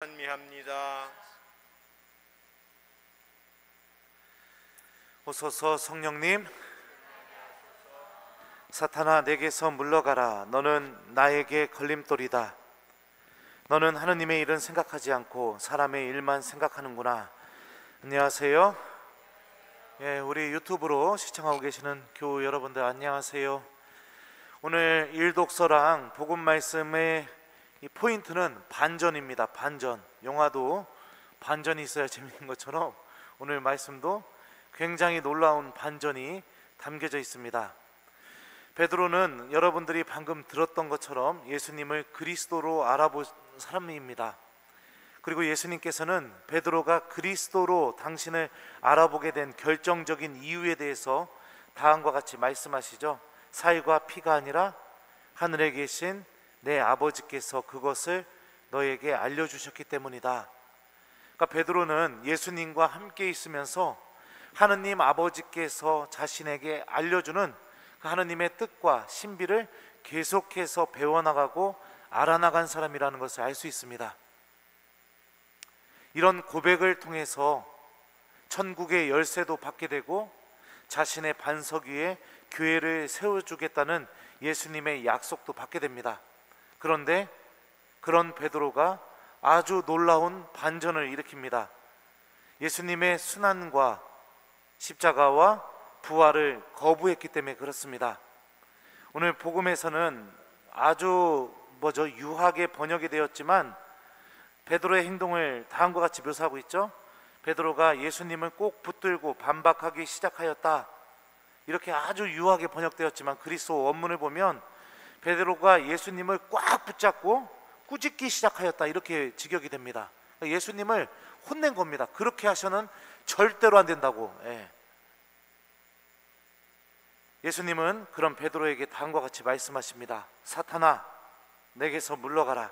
찬미합니다. 오소서 성령님. 사탄아, 내게서 물러가라. 너는 나에게 걸림돌이다. 너는 하느님의 일은 생각하지 않고 사람의 일만 생각하는구나. 안녕하세요. 우리 유튜브로 시청하고 계시는 교우 여러분들 안녕하세요. 오늘 일독서랑 복음 말씀의 이 포인트는 반전입니다. 반전. 영화도 반전이 있어야 재밌는 것처럼 오늘 말씀도 굉장히 놀라운 반전이 담겨져 있습니다. 베드로는 여러분들이 방금 들었던 것처럼 예수님을 그리스도로 알아본 사람입니다. 그리고 예수님께서는 베드로가 그리스도로 당신을 알아보게 된 결정적인 이유에 대해서 다음과 같이 말씀하시죠. 살과 피가 아니라 하늘에 계신 내 아버지께서 그것을 너에게 알려주셨기 때문이다. 그러니까 베드로는 예수님과 함께 있으면서 하느님 아버지께서 자신에게 알려주는 그 하느님의 뜻과 신비를 계속해서 배워나가고 알아나간 사람이라는 것을 알 수 있습니다. 이런 고백을 통해서 천국의 열쇠도 받게 되고 자신의 반석 위에 교회를 세워주겠다는 예수님의 약속도 받게 됩니다. 그런데 그런 베드로가 아주 놀라운 반전을 일으킵니다. 예수님의 순환과 십자가와 부활을 거부했기 때문에 그렇습니다. 오늘 복음에서는 아주 유하게 번역이 되었지만 베드로의 행동을 다음과 같이 묘사하고 있죠. 베드로가 예수님을 꼭 붙들고 반박하기 시작하였다. 이렇게 아주 유하게 번역되었지만 그리스도 원문을 보면 베드로가 예수님을 꽉 붙잡고 꾸짖기 시작하였다. 이렇게 직역이 됩니다. 예수님을 혼낸 겁니다. 그렇게 하셔는 절대로 안 된다고. 예수님은 그런 베드로에게 다음과 같이 말씀하십니다. 사탄아, 내게서 물러가라.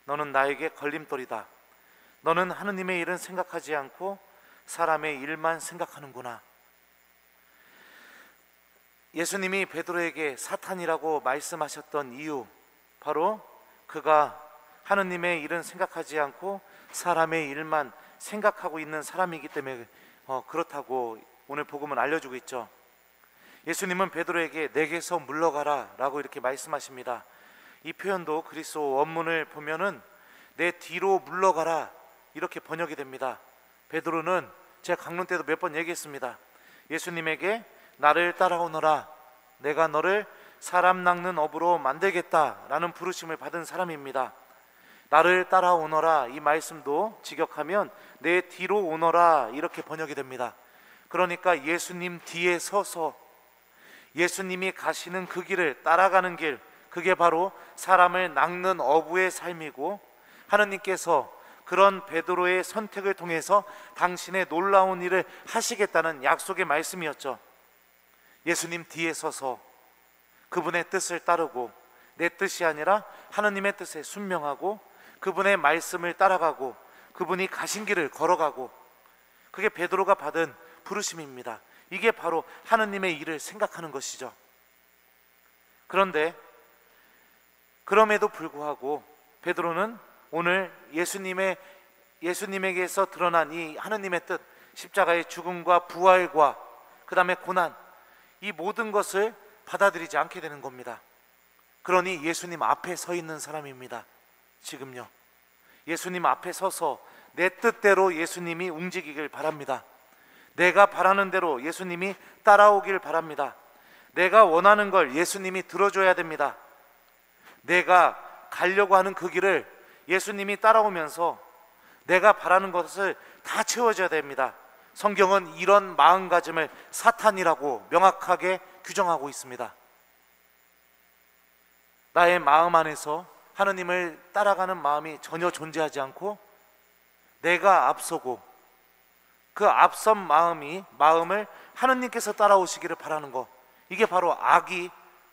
너는 나에게 걸림돌이다. 너는 하느님의 일은 생각하지 않고 사람의 일만 생각하는구나. 예수님이 베드로에게 사탄이라고 말씀하셨던 이유, 바로 그가 하느님의 일은 생각하지 않고 사람의 일만 생각하고 있는 사람이기 때문에 그렇다고 오늘 복음은 알려주고 있죠. 예수님은 베드로에게 내게서 물러가라 라고 이렇게 말씀하십니다. 이 표현도 그리스도 원문을 보면은 내 뒤로 물러가라 이렇게 번역이 됩니다. 베드로는 제가 강론 때도 몇 번 얘기했습니다. 예수님에게 나를 따라오너라, 내가 너를 사람 낚는 어부로 만들겠다라는 부르심을 받은 사람입니다. 나를 따라오너라, 이 말씀도 직역하면 내 뒤로 오너라 이렇게 번역이 됩니다. 그러니까 예수님 뒤에 서서 예수님이 가시는 그 길을 따라가는 길, 그게 바로 사람을 낚는 어부의 삶이고 하느님께서 그런 베드로의 선택을 통해서 당신의 놀라운 일을 하시겠다는 약속의 말씀이었죠. 예수님 뒤에 서서 그분의 뜻을 따르고 내 뜻이 아니라 하느님의 뜻에 순명하고 그분의 말씀을 따라가고 그분이 가신 길을 걸어가고, 그게 베드로가 받은 부르심입니다. 이게 바로 하느님의 일을 생각하는 것이죠. 그런데 그럼에도 불구하고 베드로는 오늘 예수님에게서 드러난 이 하느님의 뜻, 십자가의 죽음과 부활과 그 다음에 고난, 이 모든 것을 받아들이지 않게 되는 겁니다. 그러니 예수님 앞에 서 있는 사람입니다. 지금요, 예수님 앞에 서서 내 뜻대로 예수님이 움직이길 바랍니다. 내가 바라는 대로 예수님이 따라오길 바랍니다. 내가 원하는 걸 예수님이 들어줘야 됩니다. 내가 가려고 하는 그 길을 예수님이 따라오면서 내가 바라는 것을 다 채워줘야 됩니다. 성경은 이런 마음가짐을 사탄이라고 명확하게 규정하고 있습니다. 나의 마음 안에서 하느님을 따라가는 마음이 전혀 존재하지 않고 내가 앞서고 그 앞선 마음을 하느님께서 따라오시기를 바라는 것, 이게 바로 악이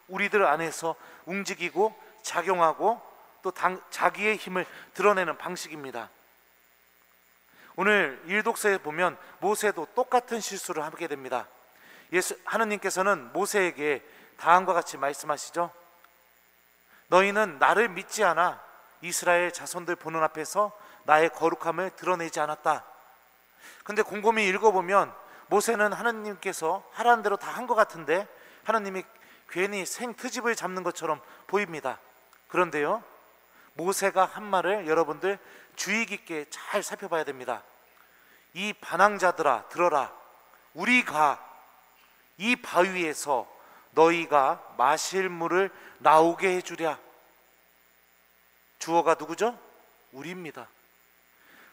우리들 안에서 움직이고 작용하고 또 자기의 힘을 드러내는 방식입니다. 오늘 일독서에 보면 모세도 똑같은 실수를 하게 됩니다. 하느님께서는 모세에게 다음과 같이 말씀하시죠. 너희는 나를 믿지 않아 이스라엘 자손들 보는 앞에서 나의 거룩함을 드러내지 않았다. 근데 곰곰이 읽어보면 모세는 하나님께서 하라는 대로 다 한 것 같은데 하나님이 괜히 생트집을 잡는 것처럼 보입니다. 그런데요, 모세가 한 말을 여러분들 주의 깊게 잘 살펴봐야 됩니다. 이 반항자들아 들어라. 우리가 이 바위에서 너희가 마실 물을 나오게 해주랴. 주어가 누구죠? 우리입니다.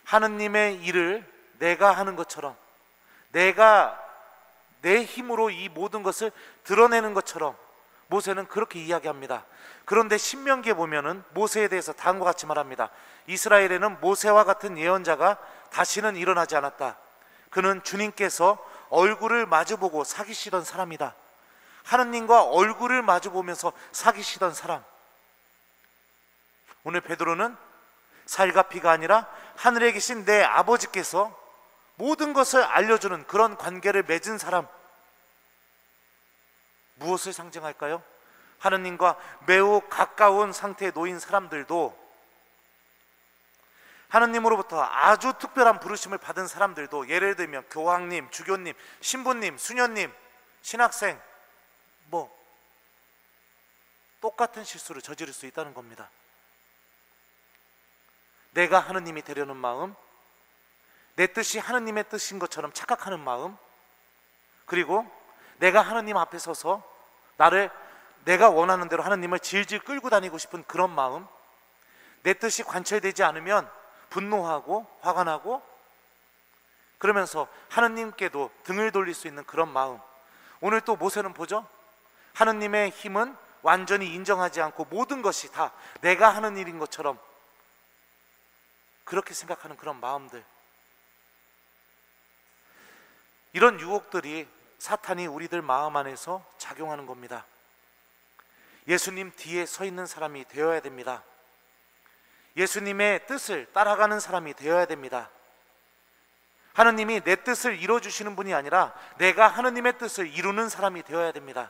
하느님의 일을 내가 하는 것처럼, 내가 내 힘으로 이 모든 것을 드러내는 것처럼 모세는 그렇게 이야기합니다. 그런데 신명기에 보면은 모세에 대해서 다음과 같이 말합니다. 이스라엘에는 모세와 같은 예언자가 다시는 일어나지 않았다. 그는 주님께서 얼굴을 마주보고 사귀시던 사람이다. 하느님과 얼굴을 마주보면서 사귀시던 사람. 오늘 베드로는 살과 피가 아니라 하늘에 계신 내 아버지께서 모든 것을 알려주는 그런 관계를 맺은 사람. 무엇을 상징할까요? 하느님과 매우 가까운 상태에 놓인 사람들도, 하느님으로부터 아주 특별한 부르심을 받은 사람들도, 예를 들면 교황님, 주교님, 신부님, 수녀님, 신학생, 똑같은 실수를 저지를 수 있다는 겁니다. 내가 하느님이 되려는 마음, 내 뜻이 하느님의 뜻인 것처럼 착각하는 마음, 그리고 내가 하느님 앞에 서서 내가 원하는 대로 하느님을 질질 끌고 다니고 싶은 그런 마음, 내 뜻이 관철되지 않으면 분노하고 화가 나고 그러면서 하느님께도 등을 돌릴 수 있는 그런 마음. 오늘 또 모세는 보죠? 하느님의 힘은 완전히 인정하지 않고 모든 것이 다 내가 하는 일인 것처럼 그렇게 생각하는 그런 마음들. 이런 유혹들이 사탄이 우리들 마음 안에서 작용하는 겁니다. 예수님 뒤에 서 있는 사람이 되어야 됩니다. 예수님의 뜻을 따라가는 사람이 되어야 됩니다. 하느님이 내 뜻을 이루어주시는 분이 아니라 내가 하느님의 뜻을 이루는 사람이 되어야 됩니다.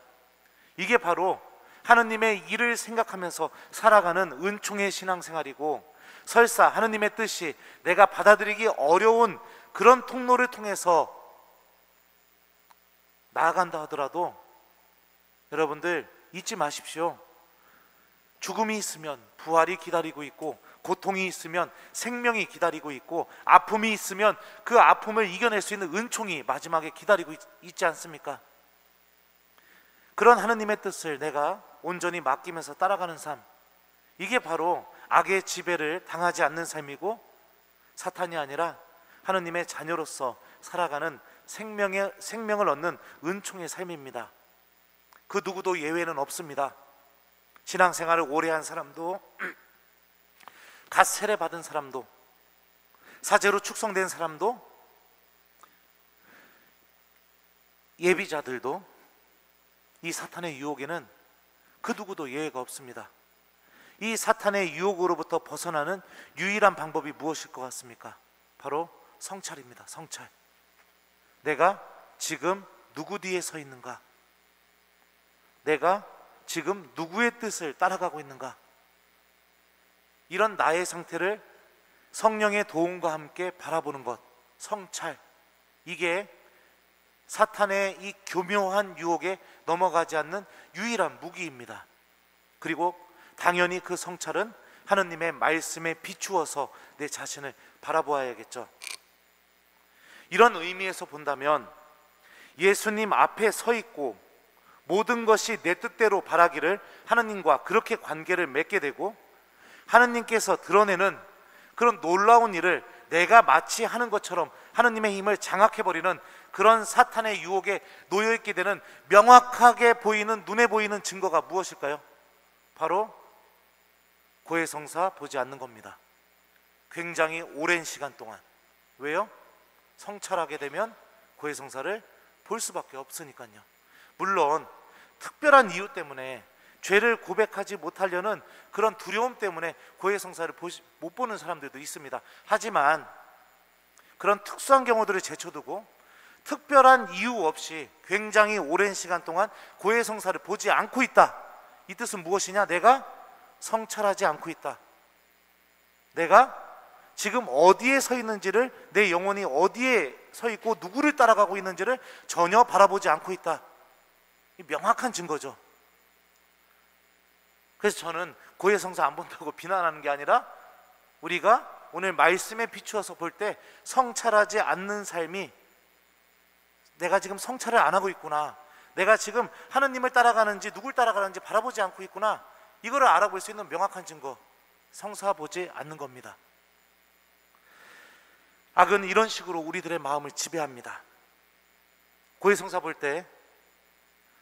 이게 바로 하느님의 일을 생각하면서 살아가는 은총의 신앙생활이고, 설사 하느님의 뜻이 내가 받아들이기 어려운 그런 통로를 통해서 나아간다 하더라도 여러분들 잊지 마십시오. 죽음이 있으면 부활이 기다리고 있고, 고통이 있으면 생명이 기다리고 있고, 아픔이 있으면 그 아픔을 이겨낼 수 있는 은총이 마지막에 기다리고 있지 않습니까? 그런 하느님의 뜻을 내가 온전히 맡기면서 따라가는 삶, 이게 바로 악의 지배를 당하지 않는 삶이고, 사탄이 아니라 하느님의 자녀로서 살아가는 생명을 얻는 은총의 삶입니다. 그 누구도 예외는 없습니다. 신앙생활을 오래 한 사람도, 갓 세례 받은 사람도, 사제로 축성된 사람도, 예비자들도 이 사탄의 유혹에는 그 누구도 예외가 없습니다. 이 사탄의 유혹으로부터 벗어나는 유일한 방법이 무엇일 것 같습니까? 바로 성찰입니다. 성찰. 내가 지금 누구 뒤에 서 있는가? 내가 지금 누구의 뜻을 따라가고 있는가? 이런 나의 상태를 성령의 도움과 함께 바라보는 것, 성찰. 이게 사탄의 이 교묘한 유혹에 넘어가지 않는 유일한 무기입니다. 그리고 당연히 그 성찰은 하느님의 말씀에 비추어서 내 자신을 바라보아야겠죠. 이런 의미에서 본다면 예수님 앞에 서 있고 모든 것이 내 뜻대로 바라기를 하느님과 그렇게 관계를 맺게 되고, 하느님께서 드러내는 그런 놀라운 일을 내가 마치 하는 것처럼 하느님의 힘을 장악해버리는 그런 사탄의 유혹에 놓여있게 되는 명확하게 보이는, 눈에 보이는 증거가 무엇일까요? 바로 고해성사 보지 않는 겁니다. 굉장히 오랜 시간 동안. 왜요? 성찰하게 되면 고해성사를 볼 수밖에 없으니까요. 물론 특별한 이유 때문에, 죄를 고백하지 못하려는 그런 두려움 때문에 고해성사를 못 보는 사람들도 있습니다. 하지만 그런 특수한 경우들을 제쳐두고 특별한 이유 없이 굉장히 오랜 시간 동안 고해성사를 보지 않고 있다. 이 뜻은 무엇이냐? 내가 성찰하지 않고 있다. 내가 지금 어디에 서 있는지를, 내 영혼이 어디에 서 있고 누구를 따라가고 있는지를 전혀 바라보지 않고 있다. 이 명확한 증거죠. 그래서 저는 고해성사 안 본다고 비난하는 게 아니라, 우리가 오늘 말씀에 비추어서 볼 때 성찰하지 않는 삶이, 내가 지금 성찰을 안 하고 있구나, 내가 지금 하느님을 따라가는지 누굴 따라가는지 바라보지 않고 있구나, 이거를 알아볼 수 있는 명확한 증거, 성사 보지 않는 겁니다. 악은 이런 식으로 우리들의 마음을 지배합니다. 고해성사 볼 때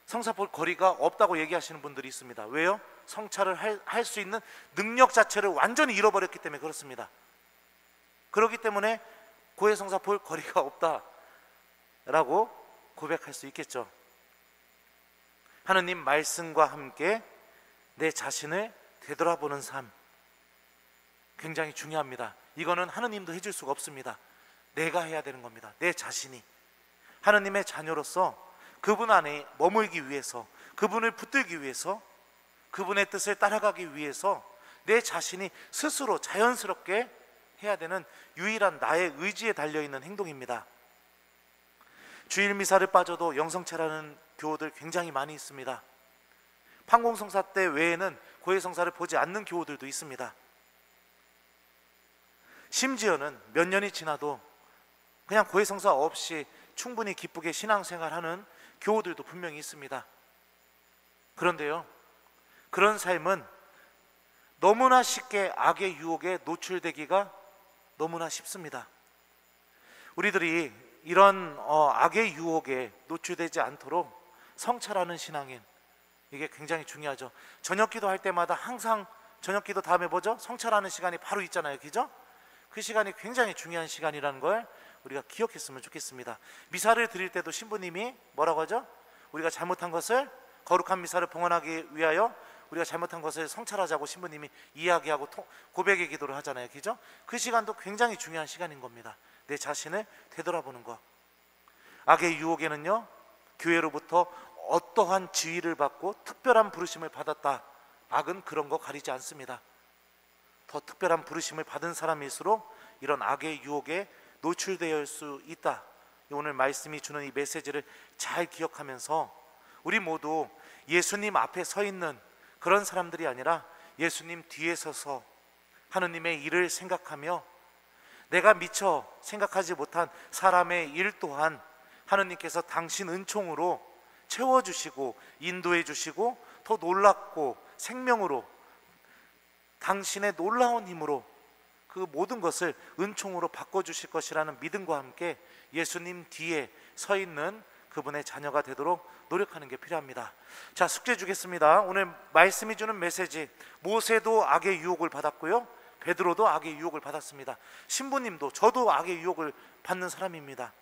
성사 볼 거리가 없다고 얘기하시는 분들이 있습니다. 왜요? 성찰을 할 수 있는 능력 자체를 완전히 잃어버렸기 때문에 그렇습니다. 그렇기 때문에 고해성사 볼 거리가 없다라고 고백할 수 있겠죠. 하느님 말씀과 함께 내 자신을 되돌아보는 삶, 굉장히 중요합니다. 이거는 하느님도 해줄 수가 없습니다. 내가 해야 되는 겁니다. 내 자신이 하느님의 자녀로서 그분 안에 머물기 위해서, 그분을 붙들기 위해서, 그분의 뜻을 따라가기 위해서 내 자신이 스스로 자연스럽게 해야 되는 유일한 나의 의지에 달려있는 행동입니다. 주일 미사를 빠져도 영성체라는 교우들 굉장히 많이 있습니다. 판공성사 때 외에는 고해성사를 보지 않는 교우들도 있습니다. 심지어는 몇 년이 지나도 그냥 고해성사 없이 충분히 기쁘게 신앙생활하는 교우들도 분명히 있습니다. 그런데요, 그런 삶은 너무나 쉽게 악의 유혹에 노출되기가 너무나 쉽습니다. 우리들이 이런 악의 유혹에 노출되지 않도록 성찰하는 신앙인, 이게 굉장히 중요하죠. 저녁기도 할 때마다 항상 저녁기도 다음에 뭐죠? 성찰하는 시간이 바로 있잖아요, 그죠? 그 시간이 굉장히 중요한 시간이라는 걸 우리가 기억했으면 좋겠습니다. 미사를 드릴 때도 신부님이 뭐라고 하죠? 우리가 잘못한 것을, 거룩한 미사를 봉헌하기 위하여 우리가 잘못한 것을 성찰하자고 신부님이 이야기하고 고백의 기도를 하잖아요, 그죠? 그 시간도 굉장히 중요한 시간인 겁니다. 내 자신을 되돌아보는 것. 악의 유혹에는요, 교회로부터 어떠한 지위를 받고 특별한 부르심을 받았다, 악은 그런 거 가리지 않습니다. 더 특별한 부르심을 받은 사람일수록 이런 악의 유혹에 노출되어 수 있다. 오늘 말씀이 주는 이 메시지를 잘 기억하면서 우리 모두 예수님 앞에 서 있는 그런 사람들이 아니라 예수님 뒤에 서서 하느님의 일을 생각하며, 내가 미처 생각하지 못한 사람의 일 또한 하느님께서 당신 은총으로 채워주시고 인도해 주시고 더 놀랍고 생명으로, 당신의 놀라운 힘으로 그 모든 것을 은총으로 바꿔주실 것이라는 믿음과 함께 예수님 뒤에 서 있는 그분의 자녀가 되도록 노력하는 게 필요합니다. 자, 숙제 주겠습니다. 오늘 말씀이 주는 메시지, 모세도 악의 유혹을 받았고요, 베드로도 악의 유혹을 받았습니다. 신부님도, 저도 악의 유혹을 받는 사람입니다.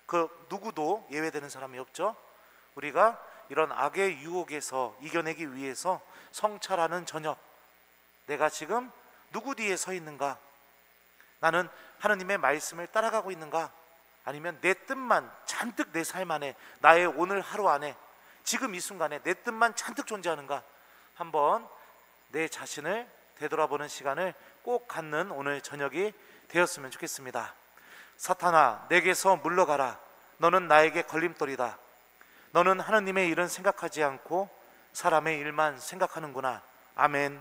그 누구도 예외되는 사람이 없죠. 우리가 이런 악의 유혹에서 이겨내기 위해서 성찰하는 저녁, 내가 지금 누구 뒤에 서 있는가? 나는 하느님의 말씀을 따라가고 있는가? 아니면 내 뜻만 잔뜩 내 삶 안에, 나의 오늘 하루 안에, 지금 이 순간에 내 뜻만 잔뜩 존재하는가? 한번 내 자신을 되돌아보는 시간을 꼭 갖는 오늘 저녁이 되었으면 좋겠습니다. 사탄아, 내게서 물러가라. 너는 나에게 걸림돌이다. 너는 하느님의 일은 생각하지 않고 사람의 일만 생각하는구나. 아멘.